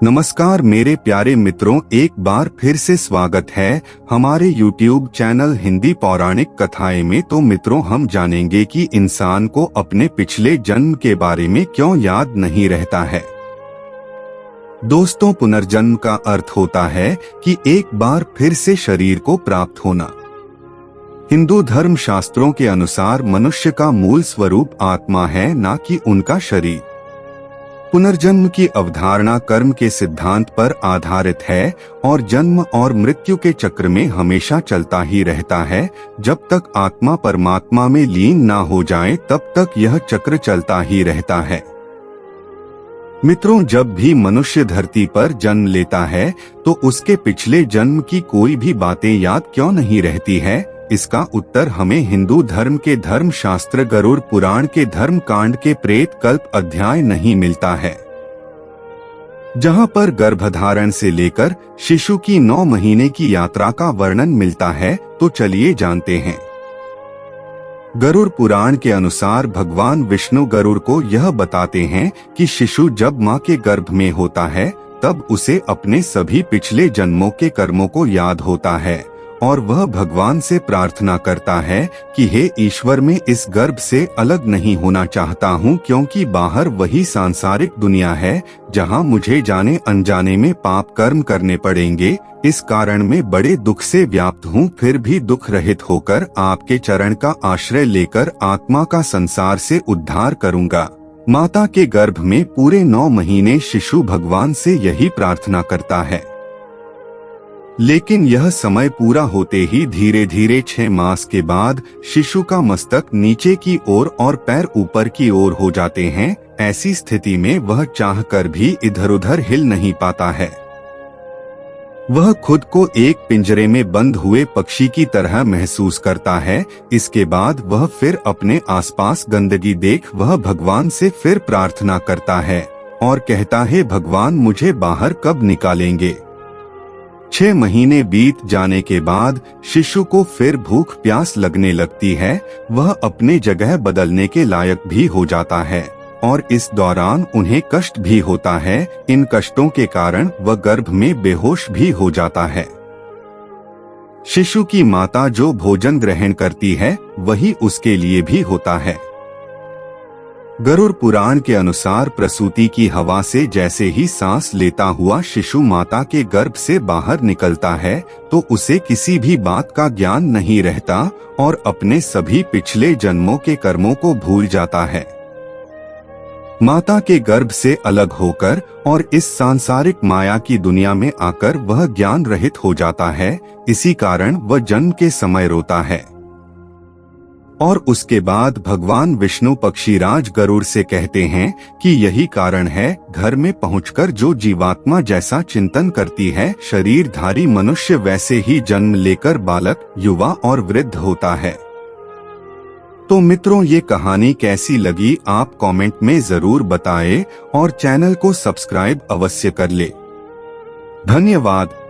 नमस्कार मेरे प्यारे मित्रों, एक बार फिर से स्वागत है हमारे YouTube चैनल हिंदी पौराणिक कथाएं में। तो मित्रों, हम जानेंगे कि इंसान को अपने पिछले जन्म के बारे में क्यों याद नहीं रहता है। दोस्तों, पुनर्जन्म का अर्थ होता है कि एक बार फिर से शरीर को प्राप्त होना। हिंदू धर्म शास्त्रों के अनुसार मनुष्य का मूल स्वरूप आत्मा है, न कि उनका शरीर। पुनर्जन्म की अवधारणा कर्म के सिद्धांत पर आधारित है और जन्म और मृत्यु के चक्र में हमेशा चलता ही रहता है। जब तक आत्मा परमात्मा में लीन ना हो जाए तब तक यह चक्र चलता ही रहता है। मित्रों, जब भी मनुष्य धरती पर जन्म लेता है तो उसके पिछले जन्म की कोई भी बातें याद क्यों नहीं रहती है? इसका उत्तर हमें हिंदू धर्म के धर्म शास्त्र गरुड़ पुराण के धर्म कांड के प्रेत कल्प अध्याय नहीं मिलता है, जहां पर गर्भधारण से लेकर शिशु की 9 महीने की यात्रा का वर्णन मिलता है। तो चलिए जानते हैं। गरुड़ पुराण के अनुसार भगवान विष्णु गरुड़ को यह बताते हैं कि शिशु जब मां के गर्भ में होता है तब उसे अपने सभी पिछले जन्मों के कर्मों को याद होता है और वह भगवान से प्रार्थना करता है कि हे ईश्वर, मैं इस गर्भ से अलग नहीं होना चाहता हूँ, क्योंकि बाहर वही सांसारिक दुनिया है जहाँ मुझे जाने अनजाने में पाप कर्म करने पड़ेंगे। इस कारण मैं बड़े दुख से व्याप्त हूँ, फिर भी दुख रहित होकर आपके चरण का आश्रय लेकर आत्मा का संसार से उद्धार करूँगा। माता के गर्भ में पूरे 9 महीने शिशु भगवान से यही प्रार्थना करता है। लेकिन यह समय पूरा होते ही धीरे धीरे 6 मास के बाद शिशु का मस्तक नीचे की ओर और पैर ऊपर की ओर हो जाते हैं। ऐसी स्थिति में वह चाहकर भी इधर उधर हिल नहीं पाता है। वह खुद को एक पिंजरे में बंद हुए पक्षी की तरह महसूस करता है। इसके बाद वह फिर अपने आसपास गंदगी देख वह भगवान से फिर प्रार्थना करता है और कहता है, भगवान मुझे बाहर कब निकालेंगे? 6 महीने बीत जाने के बाद शिशु को फिर भूख प्यास लगने लगती है। वह अपने जगह बदलने के लायक भी हो जाता है और इस दौरान उन्हें कष्ट भी होता है। इन कष्टों के कारण वह गर्भ में बेहोश भी हो जाता है। शिशु की माता जो भोजन ग्रहण करती है वही उसके लिए भी होता है। गरुड़ पुराण के अनुसार प्रसूति की हवा से जैसे ही सांस लेता हुआ शिशु माता के गर्भ से बाहर निकलता है तो उसे किसी भी बात का ज्ञान नहीं रहता और अपने सभी पिछले जन्मों के कर्मों को भूल जाता है। माता के गर्भ से अलग होकर और इस सांसारिक माया की दुनिया में आकर वह ज्ञान रहित हो जाता है। इसी कारण वह जन्म के समय रोता है और उसके बाद भगवान विष्णु पक्षीराज गरुड़ से कहते हैं कि यही कारण है घर में पहुंचकर जो जीवात्मा जैसा चिंतन करती है, शरीरधारी मनुष्य वैसे ही जन्म लेकर बालक, युवा और वृद्ध होता है। तो मित्रों, ये कहानी कैसी लगी आप कमेंट में जरूर बताएं और चैनल को सब्सक्राइब अवश्य कर ले। धन्यवाद।